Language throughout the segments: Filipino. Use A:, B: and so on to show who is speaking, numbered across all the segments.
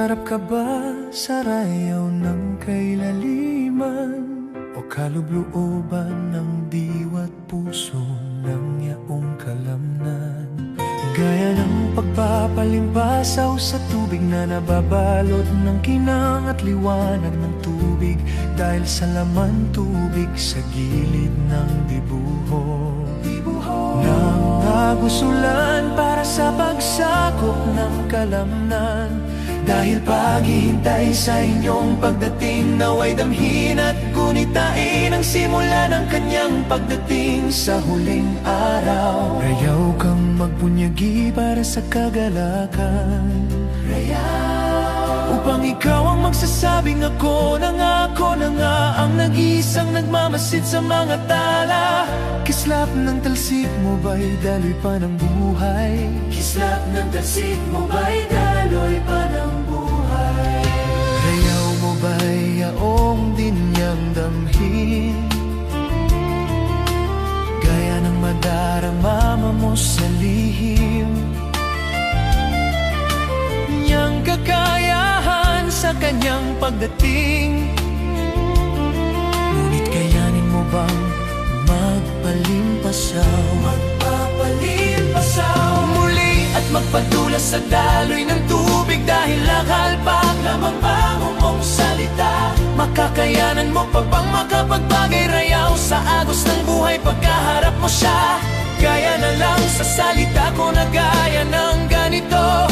A: Nangangarap ka ba sa rayaw ng kailaliman? O kalubluoban ng diwa't puso ng yaong kalamnan? Gaya ng pagpapalimpasaw sa tubig na nababalot ng kinang at liwanag ng tubig, dahil sa laman tubig sa gilid ng dibuho ng nagusulan para sa pagsakop ng kalamnan. Dahil paghihintay sa inyong pagdating, naway damhin at gunitain ang simula ng kanyang pagdating sa huling araw. Rayaw kang magbunyagi para sa kagalakan, rayaw upang ikaw ang magsasabing ako na nga ang nag-iisang nagmamasid sa mga tala. Kislap ng talsik mo ba'y daloy pa ng buhay? Kislap ng talsik mo ba'y daloy pa ng buhay? Rayaw mo ba'y yaong din niyang damhin? Gaya ng madarama mo sa lihim, niyang kakayahan sa kanyang pagdating. Ngunit kayanin mo bang magpalimpasaw? Magpapalimpasaw muli at magpadulas sa daloy ng tubig, dahil lakalpak lamang ang mong salita. Makakayanan mo pa bang makapagbagay rayaw sa agos ng buhay pagkaharap mo siya? Gaya na lang sa salita ko na gaya ng ganito,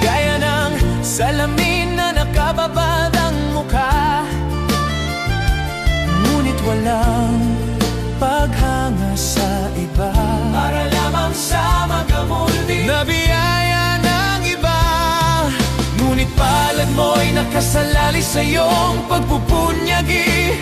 A: gaya ng salamin na nakababad ang mukha, ngunit walang paghanga sa iba, para lamang sa magamuldi na biyaya ng iba. Ngunit palad mo'y nakasalali sa iyong pagpupunyagi,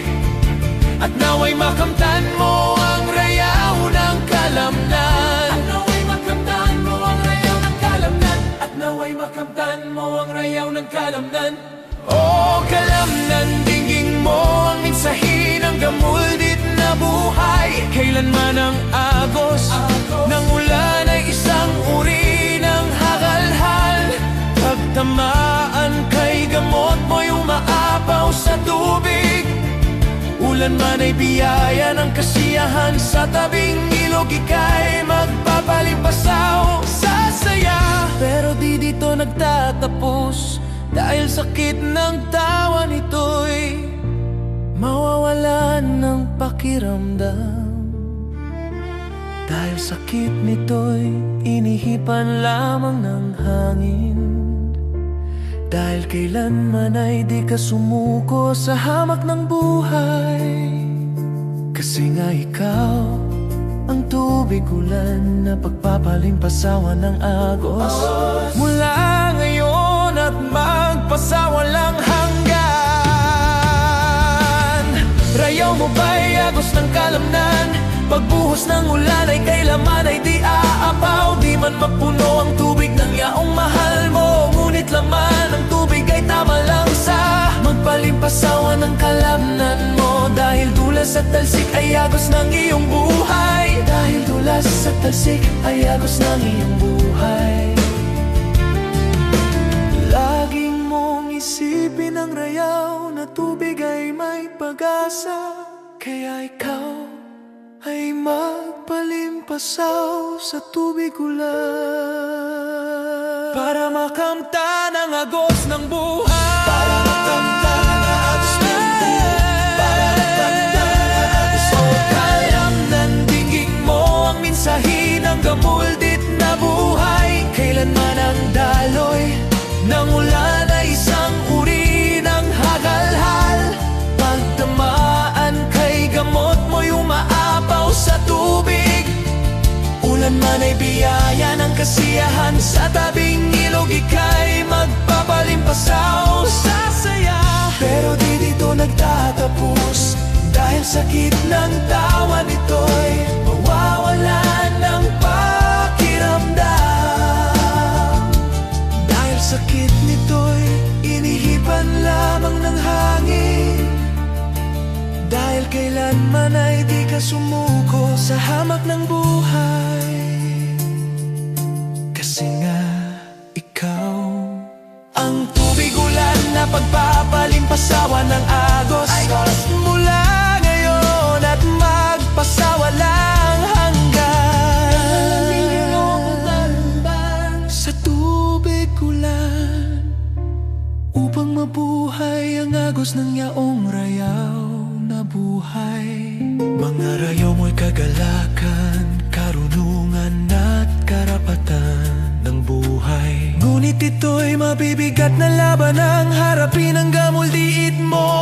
A: at naway makamtan mo ang rayaw ng kalamnan. At naway makamtan mo ang rayaw ng kalamnan. At naway makamtan mo ang rayaw ng kalamnan. O kalamnan, dinggin mo ang mensahe ng gamuldit na buhay. Kailanman ang agos ng ulan ay isang uri ng hagalhal. Pagtamaan kay gamot mo'y umaapaw sa tubig. Ulan man ay biyaya ng kasiyahan, sa tabing ilog ika'y magpapalimpasaw sa saya. Pero di dito nagtatapos, dahil sakit ng tawa nito'y mawawalan ng pakiramdam. Dahil sakit nito'y inihipan lamang ng hangin. Dahil kailanman ay di ka sumuko sa hamak ng buhay. Kasi nga ikaw ang tubig ulan na pagpapalimpasawan ng agos. Mula ngayon at magpasawalang hanggan. Rayaw mo ba'y agos ng kalamnan? Pagbuhos ng ulan ay kailaman ay di aapaw. Di man mapuno ang tubig ng yaong mahal mo, ngunit laman ang tubig ay tama lang sa magpalimpasawan ng kalamnan mo. Dahil dulas at talsik ay agos ng iyong buhay. Dahil dulas at talsik ay agos ng iyong buhay. Laging mong isipin ang rayaw na tubig ay may pag-asa. Kaya ikaw ay magpalimpasaw sa tubig ulan, para makamtan ang agos ng buhay. Para makamtan ang agos ng buhay. Para makamtan ang agos ng buhay. Kalamnan, dinggin mo ang mensahe ng gamuldit na buhay. Kailanman ang daloy ng ulan ay isang uri ng hagalhal. Pagtamaan kay gamot mo'y umaapaw sa tubig. Ulan man ay biyaya ng kasiyahan, sa tabing ilog ika'y magpapalimpasaw sa saya. Pero di dito nagtatapos, dahil sakit ng tawa nito'y mawawalan ng pakiramdam. Dahil sakit nito'y inihipan lamang ng hangin. Dahil kailanman ay di ka sumuko sa hamak ng buhay. Kasi nga ikaw ng agos mula ngayon at magpasawalang hanggan. Sa tubig ulan upang mabuhay ang agos ng yaong rayaw na buhay. Mga rayaw mo'y kagalakan, karunungan at karapatan ng buhay. Ngunit ito'y mabibigat na laban ang harapin hanggang muli mo